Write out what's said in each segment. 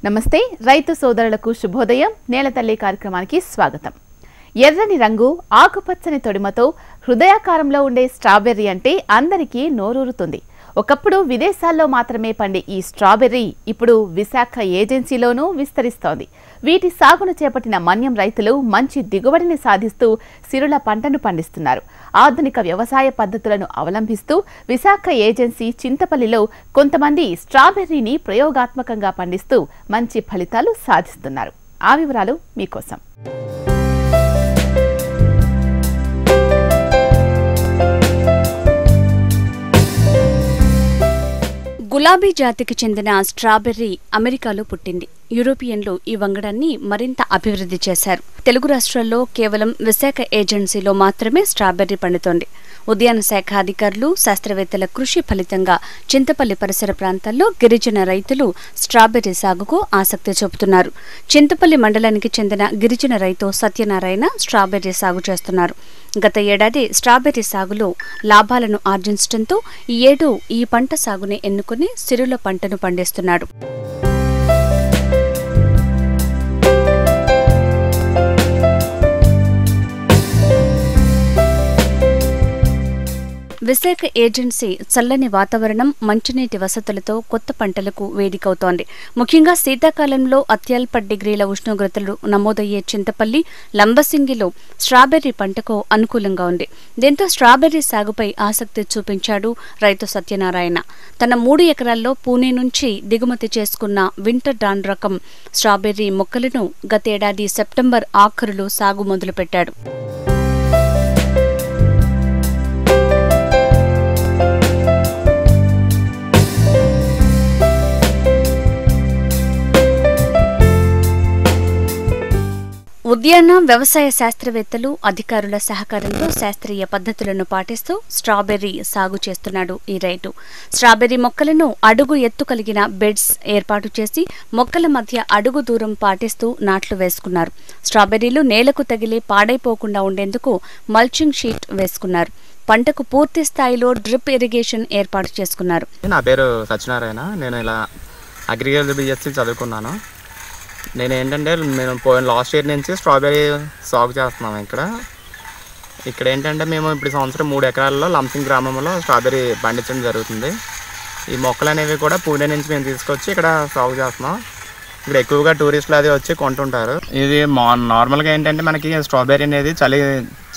నమస్తే రైతు సోదరులకు శుభోదయం నేలతల్లి కార్యక్రమానికి స్వాగతం. ఎర్రని రంగు ఆకుపచ్చని తొడిమతో హృదయాకారంలో ఉండే స్ట్రాబెర్రీ అంటే అందరికీ నోరూరుతుంది. ఒకప్పుడు విదేశాల్లో మాత్రమే పండే ఈ స్ట్రాబెర్రీ ఇప్పుడు విశాఖ ఏజెన్సీలోనూ విస్తరిస్తోంది. వీటి సాగును చేపట్టిన మన్యం రైతులు మంచి దిగుబడిని సాధిస్తూ సిరుల పంటను పండిస్తున్నారు. ఆధునిక వ్యవసాయ పద్ధతులను అవలంబిస్తూ విశాఖ ఏజెన్సీ చింతపల్లిలో కొంతమంది స్ట్రాబెర్రీని ప్రయోగాత్మకంగా పండిస్తూ మంచి ఫలితాలు సాధిస్తున్నారు. ఆ వివరాలు మీకోసం. గులాబీ జాతికి చెందిన స్ట్రాబెర్రీ అమెరికాలో పుట్టింది. యూరోపియన్లు ఈ వంగడాన్ని మరింత అభివృద్ధి చేశారు. తెలుగు రాష్ట్రాల్లో కేవలం విశాఖ ఏజెన్సీలో మాత్రమే స్ట్రాబెర్రీ పండుతోంది. ఉద్యాన శాఖ అధికారులు, శాస్త్రవేత్తల కృషి ఫలితంగా చింతపల్లి పరిసర ప్రాంతాల్లో గిరిజన రైతులు స్ట్రాబెర్రీ సాగుకు ఆసక్తి చూపుతున్నారు. చింతపల్లి మండలానికి చెందిన గిరిజన రైతు సత్యనారాయణ స్ట్రాబెర్రీ సాగు చేస్తున్నారు. గత ఏడాది స్ట్రాబెర్రీ సాగులో లాభాలను ఆర్జించడంతో ఈ ఏడు ఈ పంట సాగుని ఎన్నుకుని సిరుల పంటను పండిస్తున్నాడు. విశాఖ ఏజెన్సీ చల్లని వాతావరణం, మంచినీటి వసతులతో కొత్త పంటలకు వేదికవుతోంది. ముఖ్యంగా శీతాకాలంలో అత్యల్ప డిగ్రీల ఉష్ణోగ్రతలు నమోదయ్యే చింతపల్లి, లంబసింగిలో స్ట్రాబెర్రీ పంటకు అనుకూలంగా ఉంది. దీంతో స్ట్రాబెర్రీ సాగుపై ఆసక్తి చూపించాడు రైతు సత్యనారాయణ. తన 3 ఎకరాల్లో పూణే నుంచి దిగుమతి చేసుకున్న వింటర్ డాన్ రకం స్ట్రాబెర్రీ మొక్కలను గతేడాది సెప్టెంబర్ ఆఖరులో సాగు మొదలుపెట్టాడు. ఉద్యాన వ్యవసాయ శాస్త్రవేత్తలు, అధికారుల సహకారంతో శాస్త్రీయ పద్ధతులను పాటిస్తూ స్ట్రాబెర్రీ సాగు చేస్తున్నాడు ఈ రైతు. స్ట్రాబెర్రీ మొక్కలను అడుగు ఎత్తు కలిగిన బెడ్స్ ఏర్పాటు చేసి మొక్కల మధ్య అడుగు దూరం పాటిస్తూ నాట్లు వేసుకున్నారు. స్ట్రాబెర్రీలు నేలకు తగిలి పాడైపోకుండా ఉండేందుకు మల్చింగ్ షీట్ వేసుకున్నారు. పంటకు పూర్తి స్థాయిలో డ్రిప్ ఇరిగేషన్ ఏర్పాటు చేసుకున్నారు. నా పేరు సత్యనారాయణ. నేను ఇలా అగ్రికల్చర్ బిఎస్సీ చదువుకున్నాను. నేను ఏంటంటే లాస్ట్ ఇయర్ నుంచి స్ట్రాబెర్రీ సాగు చేస్తున్నాము. ఇక్కడ ఏంటంటే మేము ఇప్పుడు సంవత్సరం 3 ఎకరాల్లో లంసింగ్ గ్రామంలో స్ట్రాబెర్రీ పండించడం జరుగుతుంది. ఈ మొక్కలు అనేవి కూడా పూణే నుంచి మేము తీసుకొచ్చి ఇక్కడ సాగు చేస్తున్నాం. ఇక్కడ ఎక్కువగా టూరిస్టులు అది వచ్చి కొంటుంటారు. ఇది నార్మల్గా ఏంటంటే మనకి స్ట్రాబెర్రీ అనేది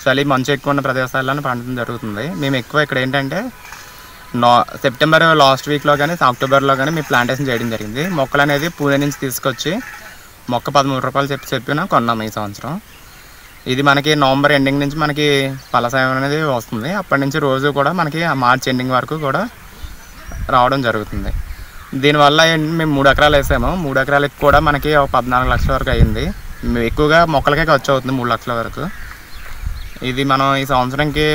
చలి మంచు ఎక్కువ ఉన్న ప్రదేశాల్లో పండడం జరుగుతుంది. మేము ఎక్కువ ఇక్కడ ఏంటంటే సెప్టెంబర్ లాస్ట్ వీక్లో కానీ అక్టోబర్లో కానీ మేము ప్లాంటేషన్ చేయడం జరిగింది. మొక్కలు అనేది పూణే నుంచి తీసుకొచ్చి మొక్క 13 రూపాయలు చెప్పిన కొన్నాము ఈ సంవత్సరం. ఇది మనకి నవంబర్ ఎండింగ్ నుంచి మనకి ఫలసాయం అనేది వస్తుంది. అప్పటి నుంచి రోజు కూడా మనకి మార్చ్ ఎండింగ్ వరకు కూడా రావడం జరుగుతుంది. దీనివల్ల మేము 3 ఎకరాలు వేసాము. 3 ఎకరాలకి కూడా మనకి 14 లక్షల వరకు అయింది. ఎక్కువగా మొక్కలకే ఖర్చు అవుతుంది 3 లక్షల వరకు. ఇది మనం ఈ సంవత్సరంకి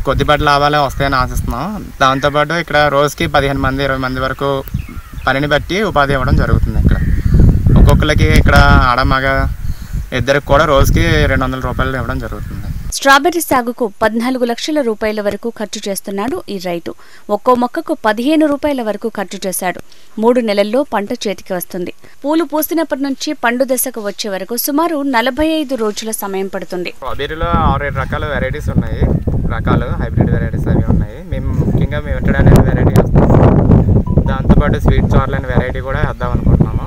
కొద్దిపాటి లాభాలే వస్తాయని ఆశిస్తున్నాం. దాంతోపాటు ఇక్కడ రోజుకి 15 మంది 20 మంది వరకు పనిని బట్టి ఉపాధి ఇవ్వడం జరుగుతుంది. ఒక్కొక్కరికి ఇక్కడ ఆడమగ ఇద్దరికి కూడా రోజుకి 200 రూపాయలు ఇవ్వడం జరుగుతుంది. స్ట్రాబెర్రీ సాగుకు 14 లక్షల రూపాయల వరకు ఖర్చు చేస్తున్నాడు ఈ రైతు. ఒక్కో మొక్కకు 15 రూపాయల వరకు ఖర్చు చేశాడు. 3 నెలల్లో పంట చేతికి వస్తుంది. పూలు పూసినప్పటి నుంచి పండు దశకు వచ్చే వరకు సుమారు 45 రోజుల సమయం పడుతుంది. స్ట్రాబెర్రీలో 6-7 రకాల వెరైటీస్ ఉన్నాయి. హైబ్రిడ్ వెరైటీస్ అవి ఉన్నాయి. మేము ముఖ్యంగా వెంటనే అనే వెరైటీ వేస్తాము. దాంతోపాటు స్వీట్ చార్ల్ అనే వెరైటీ కూడా వేద్దాం అనుకుంటున్నాము.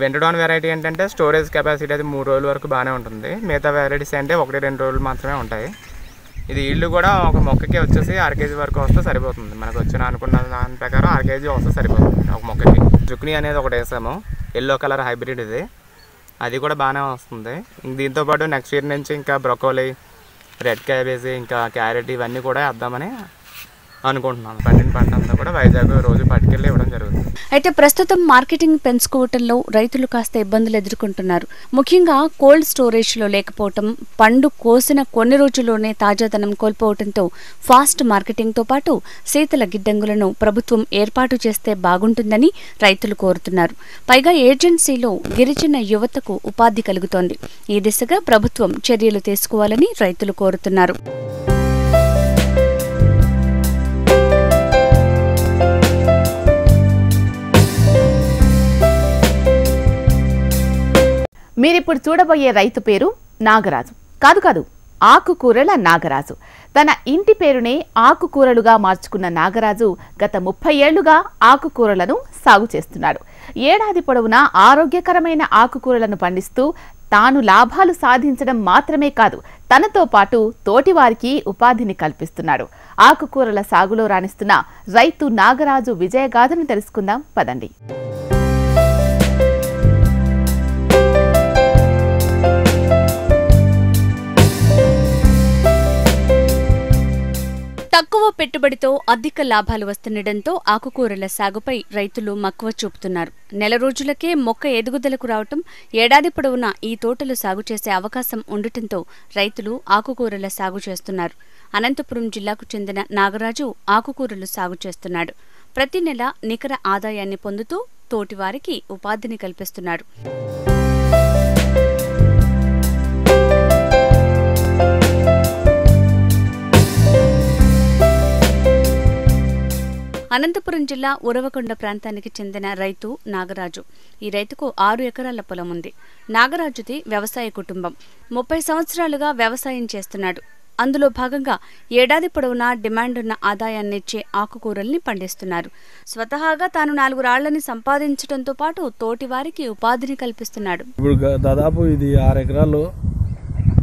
వెంటడాన్ వెరైటీ ఏంటంటే స్టోరేజ్ కెపాసిటీ అది 3 రోజుల వరకు బాగానే ఉంటుంది. మిగతా వెరైటీస్ అంటే 1-2 రోజులు మాత్రమే ఉంటాయి. ఇది ఈల్డ్ కూడా ఒక మొక్కకి వచ్చేసి 1/2 కేజీ వరకు వస్తే సరిపోతుంది. మనకు వచ్చిన అనుకున్న దాని ప్రకారం 1/2 కేజీ వస్తే సరిపోతుంది ఒక మొక్కకి. జుక్ని అనేది ఒకటి వేసాము, ఎల్లో కలర్ హైబ్రిడ్ ఇది. అది కూడా బాగానే వస్తుంది. దీంతోపాటు నెక్స్ట్ ఇయర్ నుంచి ఇంకా బ్రొకోలీ, రెడ్ క్యాబేజీ, ఇంకా క్యారెట్ ఇవన్నీ కూడా వేద్దామని అనుకుంటున్నాను. పండిన పంట అంతా కూడా వైజాగ్ రోజు పట్టుకెళ్ళి ఇవ్వడం జరుగుతుంది. అయితే ప్రస్తుతం మార్కెటింగ్ పెంచుకోవటంలో రైతులు కాస్త ఇబ్బందులు ఎదుర్కొంటున్నారు. ముఖ్యంగా కోల్డ్ స్టోరేజ్ లో లేకపోవటం, పండు కోసిన కొన్ని రోజుల్లోనే తాజాదనం కోల్పోవడంతో ఫాస్ట్ మార్కెటింగ్ తో పాటు శీతల గిడ్డంగులను ప్రభుత్వం ఏర్పాటు చేస్తే బాగుంటుందని రైతులు కోరుతున్నారు. పైగా ఏజెన్సీలో గిరిజన యువతకు ఉపాధి కలుగుతోంది. ఈ దిశగా ప్రభుత్వం చర్యలు తీసుకోవాలని రైతులు కోరుతున్నారు. మీరిప్పుడు చూడబోయే రైతు పేరు నాగరాజు. కాదు, ఆకుకూరల నాగరాజు. తన ఇంటి పేరునే ఆకుకూరలుగా మార్చుకున్న నాగరాజు గత 30 ఏళ్లుగా ఆకుకూరలను సాగు చేస్తున్నాడు. ఏడాది పొడవునా ఆరోగ్యకరమైన ఆకుకూరలను పండిస్తూ తాను లాభాలు సాధించడం మాత్రమే కాదు, తనతో పాటు తోటివారికి ఉపాధిని కల్పిస్తున్నాడు. ఆకుకూరల సాగులో రాణిస్తున్న రైతు నాగరాజు విజయగాథను తెలుసుకుందాం పదండి. తక్కువ పెట్టుబడితో అధిక లాభాలు వస్తుండటంతో ఆకుకూరల సాగుపై రైతులు మక్కువ చూపుతున్నారు. నెల రోజులకే మొక్క ఎదుగుదలకు రావటం, ఏడాది పొడవునా ఈ తోటలు సాగు చేసే అవకాశం ఉండటంతో రైతులు ఆకుకూరల సాగు చేస్తున్నారు. అనంతపురం జిల్లాకు చెందిన నాగరాజు ఆకుకూరలు సాగు చేస్తున్నాడు. ప్రతి నెల నికర ఆదాయాన్ని పొందుతూ తోటివారికి ఉపాధిని కల్పిస్తున్నాడు. అనంతపురం జిల్లా ఉరవకొండ ప్రాంతానికి చెందిన రైతు నాగరాజు. ఈ రైతుకు 6 ఎకరాల పొలం ఉంది. నాగరాజుది వ్యవసాయ కుటుంబం. 30 సంవత్సరాలుగా వ్యవసాయం చేస్తున్నాడు. అందులో భాగంగా ఏడాది పొడవునా డిమాండున్న ఆదాయాన్నిచ్చే ఆకుకూరల్ని పండిస్తున్నారు. స్వతహాగా తాను 4 రాళ్లని సంపాదించడంతో పాటు తోటివారికి ఉపాధిని కల్పిస్తున్నాడు. ఇప్పుడు దాదాపు ఇది 6 ఎకరాలు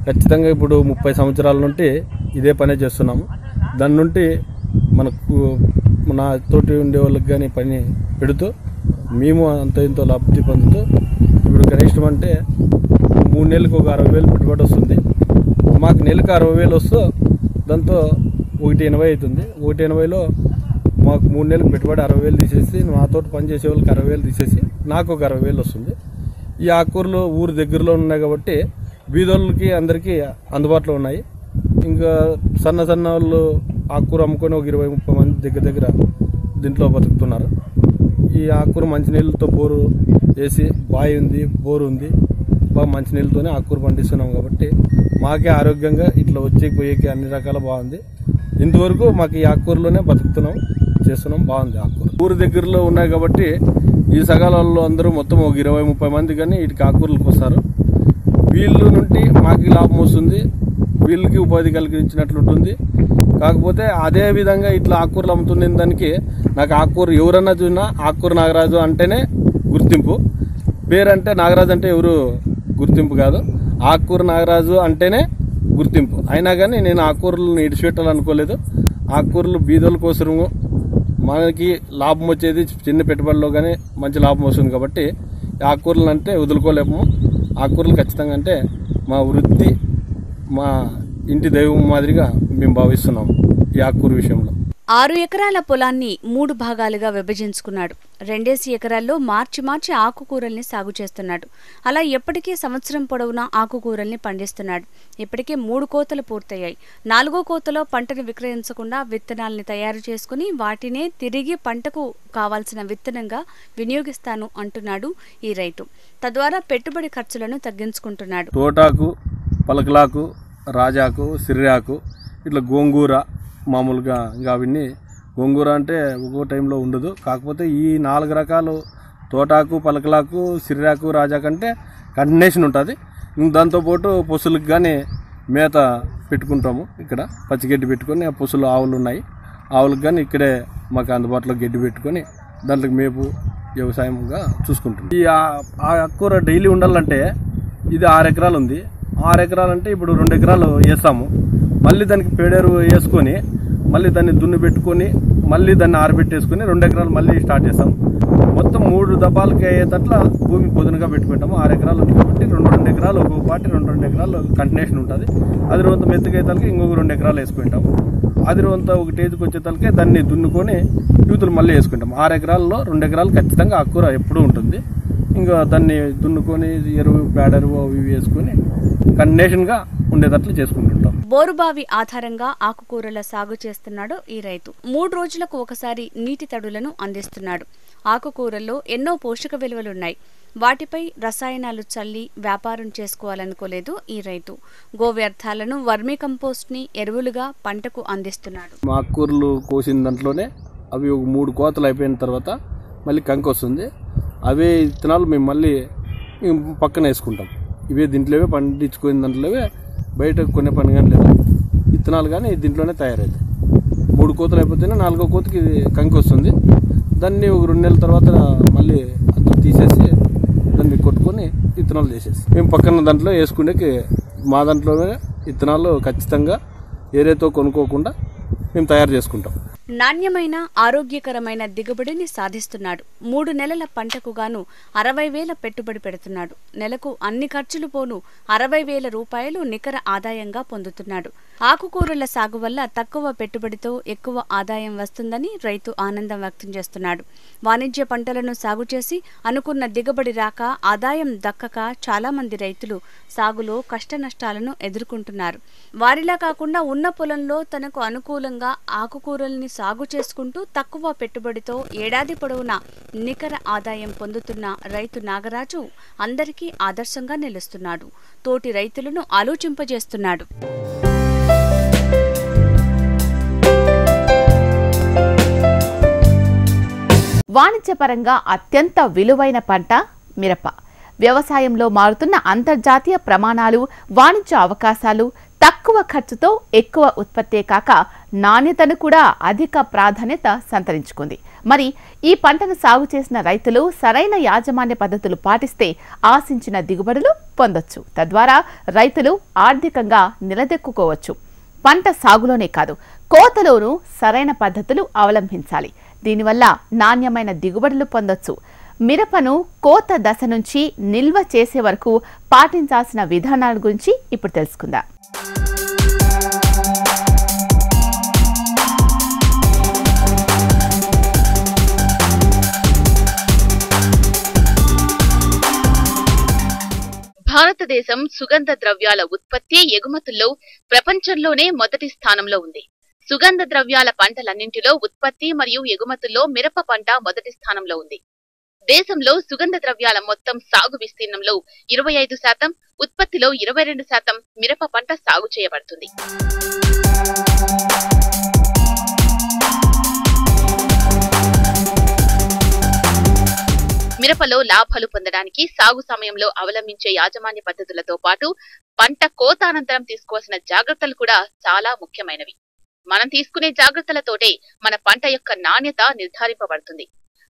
ఖచ్చితంగా ఇప్పుడు 30 సంవత్సరాల నుండి ఇదే పనే చేస్తున్నాము. దాని నుండి మనకు నా తోటి ఉండే వాళ్ళకి కానీ పని పెడుతూ మేము అంత ఇంతో లబ్ధి పొందుతూ ఇప్పుడు కనిష్టం అంటే 3 నెలలకు ఒక 60,000 పెట్టుబడి వస్తుంది. మాకు నెలకు 60,000 వస్తూ దాంతో 180 అవుతుంది. 180లో మాకు 3 నెలలకు పెట్టుబడి 60,000 తీసేసి నాతో పనిచేసే వాళ్ళకి 60,000 తీసేసి నాకు ఒక 60,000 వస్తుంది. ఈ ఆకుకూరలు ఊరు దగ్గరలో ఉన్నాయి కాబట్టి బీదోళ్ళకి అందరికీ అందుబాటులో ఉన్నాయి. ఇంకా సన్న వాళ్ళు ఆకుకూర అమ్ముకొని ఒక 20-30 మంది దగ్గర దీంట్లో బతుకుతున్నారు. ఈ ఆకుకూర మంచినీళ్ళతో బోరు వేసి బావి ఉంది, బోరు ఉంది, బాగా మంచినీళ్ళతోనే ఆకుకూర పండిస్తున్నాం కాబట్టి మాకే ఆరోగ్యంగా ఇట్లా పోయేకి అన్ని రకాల బాగుంది. ఇంతవరకు మాకు ఈ ఆకుకూరలోనే బతుకుతున్నాం, చేస్తున్నాం, బాగుంది ఆకుకూర. ఊరు దగ్గరలో ఉన్నాయి కాబట్టి ఈ సగాలలో అందరూ మొత్తం ఒక 20-30 మంది కానీ వీటికి ఆకుకూరలకు వస్తారు. వీళ్ళ నుండి మాకు లాభం వస్తుంది, వీళ్ళకి ఉపాధి కలిగించినట్లుంటుంది. కాకపోతే అదే విధంగా ఇట్లా ఆకుకూరలు అమ్ముతున్న దానికి నాకు ఆకుకూర ఎవరన్నా చూసినా ఆకుకూర నాగరాజు అంటేనే గుర్తింపు. పేరంటే నాగరాజు అంటే ఎవరు గుర్తింపు కాదు, ఆకుకూర నాగరాజు అంటేనే గుర్తింపు. అయినా కానీ నేను ఆకుకూరలను ఇడిచిపెట్టాలనుకోలేదు. ఆకుకూరలు బీదోళ్ళ కోసము మనకి లాభం వచ్చేది చిన్న పెట్టుబడిలో కానీ మంచి లాభం వస్తుంది కాబట్టి ఆకుకూరలు అంటే వదులుకోలేము. ఆకుకూరలు ఖచ్చితంగా అంటే మా వృత్తి, మా ఇంటి దైవం మాదిరిగా మేము భావిస్తున్నాం ఈ ఆకుకూర విషయంలో. 6 ఎకరాల పొలాన్ని 3 భాగాలుగా విభజించుకున్నాడు. 2 ఎకరాల్లో మార్చి ఆకుకూరల్ని సాగు చేస్తున్నాడు. అలా ఎప్పటికీ సంవత్సరం పొడవునా ఆకుకూరల్ని పండిస్తున్నాడు. ఇప్పటికే 3 కోతలు పూర్తయ్యాయి. 4వ కోతలో పంటను విక్రయించకుండా విత్తనాల్ని తయారు చేసుకుని వాటినే తిరిగి పంటకు కావాల్సిన విత్తనంగా వినియోగిస్తాను అంటున్నాడు ఈ రైతు. తద్వారా పెట్టుబడి ఖర్చులను తగ్గించుకుంటున్నాడు. తోటాకు, పలకలాకు, రాజాకు, సిర్రాకు, ఇట్లా గోంగూర మామూలుగా ఇంకా అవన్నీ. గోంగూర అంటే ఒక్కో టైంలో ఉండదు. కాకపోతే ఈ 4 రకాలు తోటాకు, పలకలాకు, సిర్రాకు, రాజాకు అంటే కంటిన్యూషన్ ఉంటుంది. దాంతోపాటు పశువులకు కానీ మేత పెట్టుకుంటాము. ఇక్కడ పచ్చిగడ్డి పెట్టుకొని ఆ పశువులు ఆవులు ఉన్నాయి, ఆవులకు కానీ ఇక్కడే మాకు అందుబాటులో గడ్డి పెట్టుకొని దాంట్లోకి మేపు వ్యవసాయంగా చూసుకుంటాం. ఈ ఆకుకూర డైలీ ఉండాలంటే ఇది 6 ఎకరాలు ఉంది. 6 ఎకరాలు అంటే ఇప్పుడు 2 ఎకరాలు వేస్తాము. మళ్ళీ దానికి పేడేరు వేసుకొని మళ్ళీ దాన్ని దున్ని పెట్టుకొని మళ్ళీ దాన్ని ఆరబెట్టేసుకొని 2 ఎకరాలు మళ్ళీ స్టార్ట్ చేస్తాము. మొత్తం 3 దపాలకి అయ్యేటట్ల భూమి పొదునుగా పెట్టుకుంటాము. 6 ఎకరాలు ఉంది కాబట్టి 2 ఎకరాలు ఒక్కొక్క పాటి 2 ఎకరాలు కంటిన్యూషన్ ఉంటుంది. అది రొంత మెత్తగయ్యేతలకి ఇంకొక 2 ఎకరాలు వేసుకుంటాము. అది రొంత ఒక స్టేజ్కి వచ్చేతలకే దాన్ని దున్నుకొని యూతులు మళ్ళీ వేసుకుంటాము. 6 ఎకరాల్లో 2 ఎకరాలు ఖచ్చితంగా ఆకుకూర ఎప్పుడూ ఉంటుంది. ఇంకా దాన్ని దున్నుకొని ఎరువు, పేడెరువు అవి వేసుకొని కంటిన్యూషన్గా ఉండేటట్లు చేసుకుంటుంటాం. బోరుబావి ఆధారంగా ఆకుకూరల సాగు చేస్తున్నాడు ఈ రైతు. 3 రోజులకు ఒకసారి నీటి తడులను అందిస్తున్నాడు. ఆకుకూరల్లో ఎన్నో పోషక విలువలున్నాయి. వాటిపై రసాయనాలు చల్లి వ్యాపారం చేసుకోవాలనుకోలేదు ఈ రైతు. గోవ్యర్థాలను వర్మీ కంపోస్ట్ ని ఎరువులుగా పంటకు అందిస్తున్నాడు. ఆకుకూరలు కోసిన దాంట్లోనే అవి ఒక 3 కోతలు అయిపోయిన తర్వాత మళ్ళీ కంకి వస్తుంది. అవే విత్తనాలు మేము మళ్ళీ పక్కన వేసుకుంటాం. ఇవే దీంట్లోవే పండించుకునే దాంట్లోవే బయట కొనే పని కానీ లేదు. విత్తనాలు కానీ దీంట్లోనే తయారైతాయి. 3 కోతలు అయిపోతేనే 4వ కోతకి ఇది కంకి వస్తుంది. దాన్ని ఒక 2 నెలల తర్వాత మళ్ళీ అంతా తీసేసి దాన్ని కొట్టుకొని విత్తనాలు చేసేసి మేము పక్కన దాంట్లో వేసుకునేకి మా దాంట్లోనే విత్తనాలు ఖచ్చితంగా ఏరేతో కొనుక్కోకుండా మేము తయారు చేసుకుంటాం. నాణ్యమైన ఆరోగ్యకరమైన దిగుబడిని సాధిస్తున్నాడు. 3 నెలల పంటకు గాను 60,000 పెట్టుబడి పెడుతున్నాడు. నెలకు అన్ని ఖర్చులు పోను 60,000 రూపాయలు నికర ఆదాయంగా పొందుతున్నాడు. ఆకుకూరల సాగు వల్ల తక్కువ పెట్టుబడితో ఎక్కువ ఆదాయం వస్తుందని రైతు ఆనందం వ్యక్తం చేస్తున్నాడు. వాణిజ్య పంటలను సాగు చేసి అనుకున్న దిగుబడి రాక ఆదాయం దక్కక చాలా మంది రైతులు సాగులో కష్టనష్టాలను ఎదుర్కొంటున్నారు. వారిలా కాకుండా ఉన్న పొలంలో తనకు అనుకూలంగా ఆకుకూరల్ని సాగు చేసుకుంటూ తక్కువ పెట్టుబడితో ఏడాది పొడవునా నికర ఆదాయం పొందుతున్న రైతు నాగరాజు అందరికీ ఆదర్శంగా నిలుస్తున్నాడు. తోటి రైతులను ఆలోచింపజేస్తున్నాడు. వాణిజ్యపరంగా అత్యంత విలువైన పంట మిరప. వ్యవసాయంలో మారుతున్న అంతర్జాతీయ ప్రమాణాలు, వాణిజ్య అవకాశాలు, తక్కువ ఖర్చుతో ఎక్కువ ఉత్పత్తే కాక నాణ్యతను కూడా అధిక ప్రాధాన్యత సంతరించుకుంది. మరి ఈ పంటను సాగు చేసిన రైతులు సరైన యాజమాన్య పద్ధతులు పాటిస్తే ఆశించిన దిగుబడులు పొందొచ్చు. తద్వారా రైతులు ఆర్థికంగా నిలదొక్కుకోవచ్చు. పంట సాగులోనే కాదు, కోతలోనూ సరైన పద్ధతులు అవలంబించాలి. దీనివల్ల నాణ్యమైన దిగుబడులు పొందొచ్చు. మిరపను కోత దశ నుంచి నిల్వ చేసే వరకు పాటించాల్సిన విధానాల గురించి ఇప్పుడు తెలుసుకుందాం. భారతదేశం సుగంధ ద్రవ్యాల ఉత్పత్తి, ఎగుమతుల్లో ప్రపంచంలోనే మొదటి స్థానంలో ఉంది. సుగంధ ద్రవ్యాల పంటలన్నింటిలో ఉత్పత్తి మరియు ఎగుమతుల్లో మిరప పంట మొదటి స్థానంలో ఉంది. దేశంలో సుగంధ ద్రవ్యాల మొత్తం సాగు విస్తీర్ణంలో 25%, ఉత్పత్తిలో 22% మిరప పంట సాగు చేయబడుతుంది. మిరపలో లాభాలు పొందడానికి సాగు సమయంలో అవలంబించే యాజమాన్య పద్ధతులతో పాటు పంట కోత అనంతరం తీసుకోవాల్సిన జాగ్రత్తలు కూడా చాలా ముఖ్యమైనవి. మనం తీసుకునే జాగ్రత్తలతోటే మన పంట యొక్క నాణ్యత నిర్ధారింపబడుతుంది.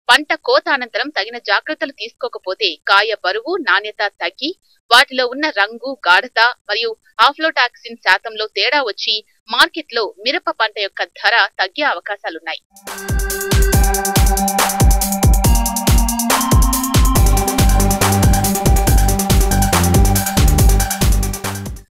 పంట కోత అనంతరం తగిన జాగ్రత్తలు తీసుకోకపోతే కాయ బరువు, నాణ్యత తగ్గి వాటిలో ఉన్న రంగు, గాఢత మరియు ఆఫ్లోటాక్సిన్ శాతంలో తేడా వచ్చి మార్కెట్లో మిరప పంట యొక్క ధర తగ్గే అవకాశాలున్నాయి.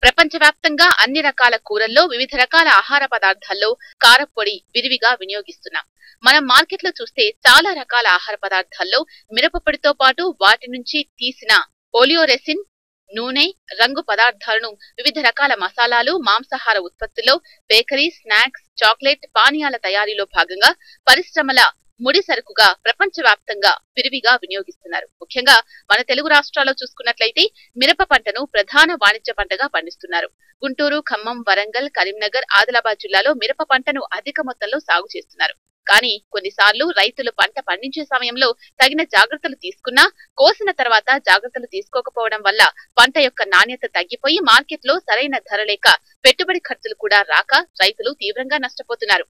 ప్రపంచవ్యాప్తంగా అన్ని రకాల కూరల్లో, వివిధ రకాల ఆహార పదార్థాల్లో కారపొడి విరివిగా వినియోగిస్తున్నాం. మనం మార్కెట్లో చూస్తే చాలా రకాల ఆహార పదార్థాల్లో మిరపపొడితో పాటు వాటి నుంచి తీసిన ఓలియోరెసిన్, నూనె, రంగు పదార్థాలను, వివిధ రకాల మసాలాలు, మాంసాహార ఉత్పత్తుల్లో, బేకరీ, స్నాక్స్, చాక్లెట్, పానీయాల తయారీలో భాగంగా పరిశ్రమల ముడి సరుకుగా ప్రపంచవ్యాప్తంగా విరివిగా వినియోగిస్తున్నారు. ముఖ్యంగా మన తెలుగు రాష్ట్రాల్లో చూసుకున్నట్లయితే మిరప పంటను ప్రధాన వాణిజ్య పంటగా పండిస్తున్నారు. గుంటూరు, ఖమ్మం, వరంగల్, కరీంనగర్, ఆదిలాబాద్ జిల్లాలో మిరప పంటను అధిక మొత్తంలో సాగు చేస్తున్నారు. కానీ కొన్నిసార్లు రైతులు పంట పండించే సమయంలో తగిన జాగ్రత్తలు తీసుకున్నా, కోసిన తర్వాత జాగ్రత్తలు తీసుకోకపోవడం వల్ల పంట యొక్క నాణ్యత తగ్గిపోయి మార్కెట్లో సరైన ధర లేక పెట్టుబడి ఖర్చులు కూడా రాక రైతులు తీవ్రంగా నష్టపోతున్నారు.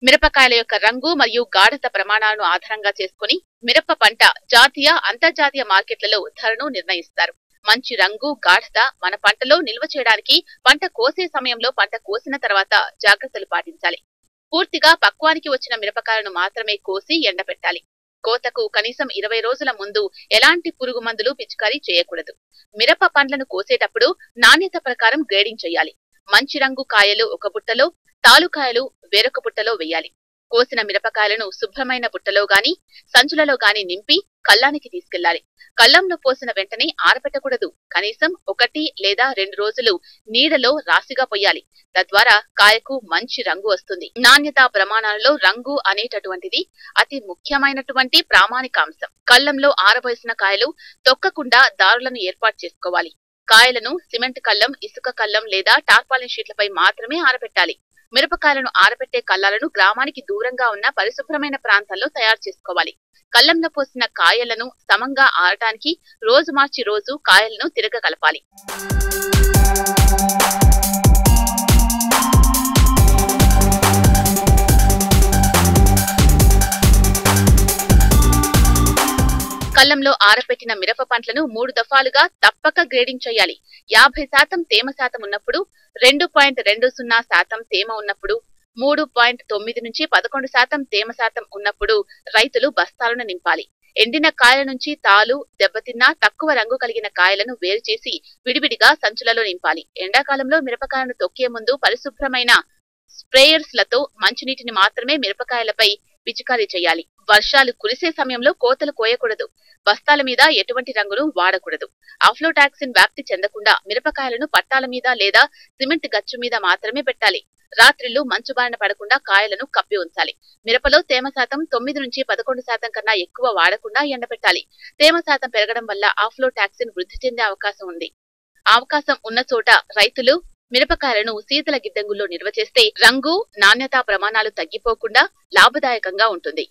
మిరపకాయల యొక్క రంగు మరియు గాఢత ప్రమాణాలను ఆధారంగా చేసుకుని మిరప పంట జాతీయ, అంతర్జాతీయ మార్కెట్లలో ధరను నిర్ణయిస్తారు. మంచి రంగు, గాఢత మన పంటలో నిల్వ చేయడానికి పంట కోసే సమయంలో, పంట కోసిన తర్వాత జాగ్రత్తలు పాటించాలి. పూర్తిగా పక్వానికి వచ్చిన మిరపకాయలను మాత్రమే కోసి ఎండబెట్టాలి. కోతకు కనీసం 20 రోజుల ముందు ఎలాంటి పురుగు మందులు పిచికారీ చేయకూడదు. మిరప పండ్లను కోసేటప్పుడు నాణ్యత ప్రకారం గ్రేడింగ్ చేయాలి. మంచి రంగు కాయలు ఒక బుట్టలో, తాలుకాయలు వేరొక బుట్టలో వేయాలి. కోసిన మిరపకాయలను శుభ్రమైన బుట్టలో గాని, సంచులలో గాని నింపి కల్లానికి తీసుకెళ్లాలి. కల్లంలో పోసిన వెంటనే ఆరబెట్టకూడదు. కనీసం 1 లేదా 2 రోజులు నీడలో రాశిగా పోయాలి. తద్వారా కాయకు మంచి రంగు వస్తుంది. నాణ్యతా ప్రమాణాలలో రంగు అనేటటువంటిది అతి ముఖ్యమైనటువంటి ప్రామాణికాంశం. కల్లంలో ఆరబోసిన కాయలు తొక్కకుండా దారులను ఏర్పాటు చేసుకోవాలి. కాయలను సిమెంట్ కల్లం, ఇసుక కల్లం లేదా టార్పాలిన్ షీట్లపై మాత్రమే ఆరబెట్టాలి. మిరపకాయలను ఆరబెట్టే కల్లాలను గ్రామానికి దూరంగా ఉన్న పరిశుభ్రమైన ప్రాంతాల్లో తయారు చేసుకోవాలి. కల్లంలో పోసిన కాయలను సమంగా ఆరటానికి రోజు మార్చి రోజు కాయలను తిరగకలపాలి. కల్లంలో ఆరపెట్టిన మిరప పంటలను 3 దఫాలుగా తప్పక గ్రేడింగ్ చేయాలి. 50% తేమ శాతం ఉన్నప్పుడు, 2.20% తేమ ఉన్నప్పుడు, 3.9 నుంచి 11% తేమ శాతం ఉన్నప్పుడు రైతులు బస్తాలను నింపాలి. ఎండిన కాయల నుంచి తాలు, దెబ్బతిన్న తక్కువ రంగు కలిగిన కాయలను వేరు చేసి విడివిడిగా సంచులలో నింపాలి. ఎండాకాలంలో మిరపకాయలను తొక్కే ముందు పరిశుభ్రమైన స్ప్రేయర్స్లతో మంచినీటిని మాత్రమే మిరపకాయలపై పిచికారీ చేయాలి. వర్షాలు కురిసే సమయంలో కోతలు కోయకూడదు. బస్తాల మీద ఎటువంటి రంగును వాడకూడదు. ఆఫ్లోటాక్సిన్ వ్యాప్తి చెందకుండా మిరపకాయలను పట్టాల మీద లేదా సిమెంట్ గచ్చు మీద మాత్రమే పెట్టాలి. రాత్రిళ్లు మంచు బారిన పడకుండా కాయలను కప్పి ఉంచాలి. మిరపలో తేమ శాతం 9 నుంచి 11% కన్నా ఎక్కువ వాడకుండా ఎండబెట్టాలి. తేమ శాతం పెరగడం వల్ల ఆఫ్లోటాక్సిన్ వృద్ధి చెందే అవకాశం ఉంది. అవకాశం ఉన్న చోట రైతులు మిరపకాయలను శీతల గిడ్డంగుల్లో నిల్వ చేస్తే రంగు, నాణ్యతా ప్రమాణాలు తగ్గిపోకుండా లాభదాయకంగా ఉంటుంది.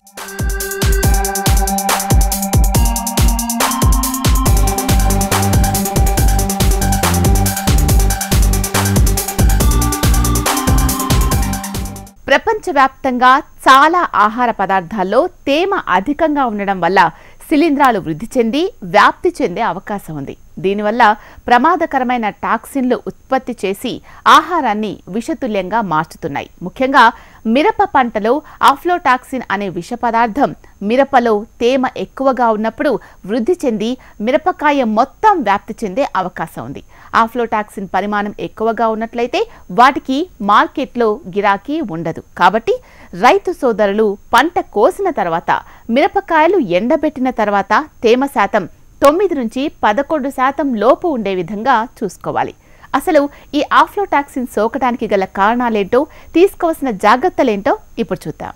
ప్రపంచవ్యాప్తంగా చాలా ఆహార పదార్థాల్లో తేమ అధికంగా ఉండడం వల్ల శిలీంధ్రాలు వృద్ధి చెంది వ్యాప్తి చెందే అవకాశం ఉంది. దీనివల్ల ప్రమాదకరమైన టాక్సిన్లు ఉత్పత్తి చేసి ఆహారాన్ని విషతుల్యంగా మార్చుతున్నాయి. ముఖ్యంగా మిరప పంటలో ఆఫ్లోటాక్సిన్ అనే విష పదార్థం మిరపలో తేమ ఎక్కువగా ఉన్నప్పుడు వృద్ధి చెంది మిరపకాయ మొత్తం వ్యాప్తి చెందే అవకాశం ఉంది. ఆఫ్లోటాక్సిన్ పరిమాణం ఎక్కువగా ఉన్నట్లయితే వాటికి మార్కెట్లో గిరాకీ ఉండదు. కాబట్టి రైతు సోదరులు పంట కోసిన తర్వాత మిరపకాయలు ఎండబెట్టిన తర్వాత తేమ శాతం 9 నుంచి 11% లోపు ఉండే విధంగా చూసుకోవాలి. అసలు ఈ ఆఫ్లోటాక్సిన్ సోకడానికి గల కారణాలేంటో, తీసుకోవాల్సిన జాగ్రత్తలేంటో ఇప్పుడు చూద్దాం.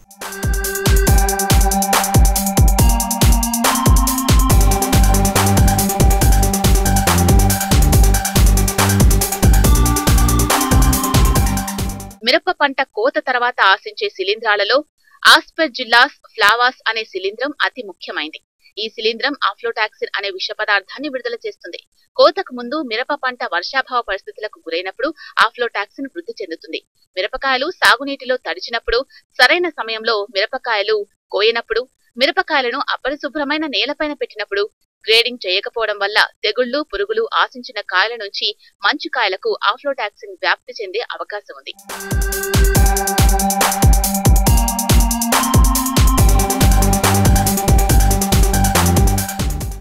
మిరప పంట కోత తర్వాత ఆశించే శిలీంధ్రాలలో ఆస్పెర్జిల్లాస్ ఫ్లావాస్ అనే శిలీంధ్రం అతి ముఖ్యమైనది. ఈ శిలీంధ్రం ఆఫ్లోటాక్సిన్ అనే విష పదార్థాన్ని విడుదల చేస్తుంది. కోతకు ముందు మిరప పంట వర్షాభావ పరిస్థితులకు గురైనప్పుడు ఆఫ్లోటాక్సిన్ వృద్ధి చెందుతుంది. మిరపకాయలు సాగునీటిలో తడిచినప్పుడు, సరైన సమయంలో మిరపకాయలు కోయనప్పుడు, మిరపకాయలను అపరిశుభ్రమైన నేలపైన పెట్టినప్పుడు, గ్రేడింగ్ చేయకపోవడం వల్ల తెగుళ్లు, పురుగులు ఆశించిన కాయల నుంచి మంచి కాయలకు ఆఫ్లోటాక్సిన్ వ్యాప్తి చెందే అవకాశం ఉంది.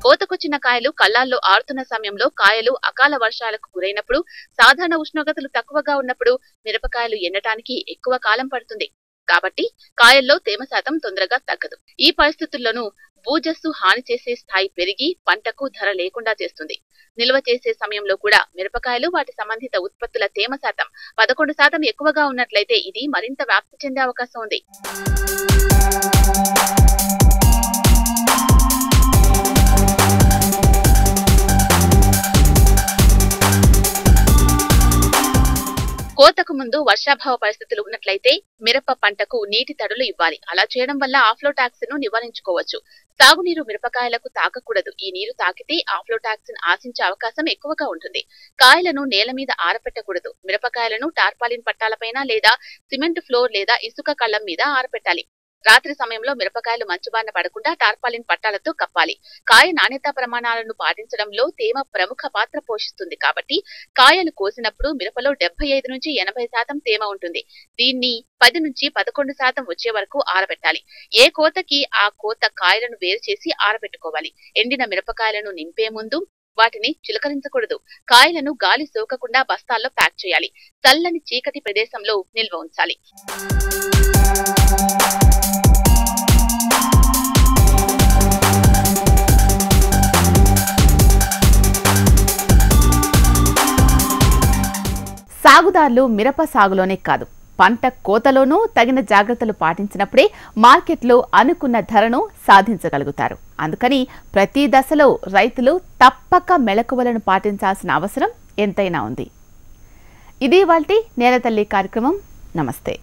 కోతకొచ్చిన కాయలు కళ్ళాల్లో ఆరుతున్న సమయంలో, కాయలు అకాల వర్షాలకు గురైనప్పుడు, సాధారణ ఉష్ణోగ్రతలు తక్కువగా ఉన్నప్పుడు మిరపకాయలు ఎండటానికి ఎక్కువ కాలం పడుతుంది. కాబట్టి కాయల్లో తేమ శాతం తొందరగా తగ్గదు. ఈ పరిస్థితుల్లోనూ భూజస్సు హాని చేసే స్థాయి పెరిగి పంటకు ధర లేకుండా చేస్తుంది. నిల్వ చేసే సమయంలో కూడా మిరపకాయలు, వాటి సంబంధిత ఉత్పత్తుల తేమ శాతం 11% ఎక్కువగా ఉన్నట్లయితే ఇది మరింత వ్యాప్తి చెందే అవకాశం ఉంది. కోతకు ముందు వర్షాభావ పరిస్థితులు ఉన్నట్లయితే మిరప పంటకు నీటి తడులు ఇవ్వాలి. అలా చేయడం వల్ల ఆఫ్లోటాక్సిన్ ను నివారించుకోవచ్చు. సాగునీరు మిరపకాయలకు తాకకూడదు. ఈ నీరు తాకితే ఆఫ్లోటాక్సిన్ ఆశించే అవకాశం ఎక్కువగా ఉంటుంది. కాయలను నేల మీద ఆరపెట్టకూడదు. మిరపకాయలను టార్పాలిన్ పట్టాలపైన లేదా సిమెంట్ ఫ్లోర్ లేదా ఇసుక కళ్ళం మీద ఆరపెట్టాలి. రాత్రి సమయంలో మిరపకాయలు మంచుబారిన పడకుండా టార్పాలిన్ పట్టాలతో కప్పాలి. కాయ నాణ్యతా ప్రమాణాలను పాటించడంలో తేమ ప్రముఖ పాత్ర పోషిస్తుంది. కాబట్టి కాయలు కోసినప్పుడు మిరపలో 75 నుంచి 80% తేమ ఉంటుంది. దీన్ని 10 నుంచి 11% వచ్చే వరకు ఆరబెట్టాలి. ఏ కోతకి ఆ కోత కాయలను వేరు చేసి ఆరబెట్టుకోవాలి. ఎండిన మిరపకాయలను నింపే ముందు వాటిని చిలకరించకూడదు. కాయలను గాలి సోకకుండా బస్తాల్లో ప్యాక్ చేయాలి. చల్లని చీకటి ప్రదేశంలో నిల్వ ఉంచాలి. సాగుదారులు మిరప సాగులోనే కాదు, పంట కోతలోనూ తగిన జాగ్రత్తలు పాటించినప్పుడే మార్కెట్లో అనుకున్న ధరను సాధించగలుగుతారు. అందుకని ప్రతి దశలో రైతులు తప్పక మెళకువలను పాటించాల్సిన అవసరం ఎంతైనా ఉంది. ఇది ఇవాల్టి నేలతల్లి కార్యక్రమం. నమస్తే.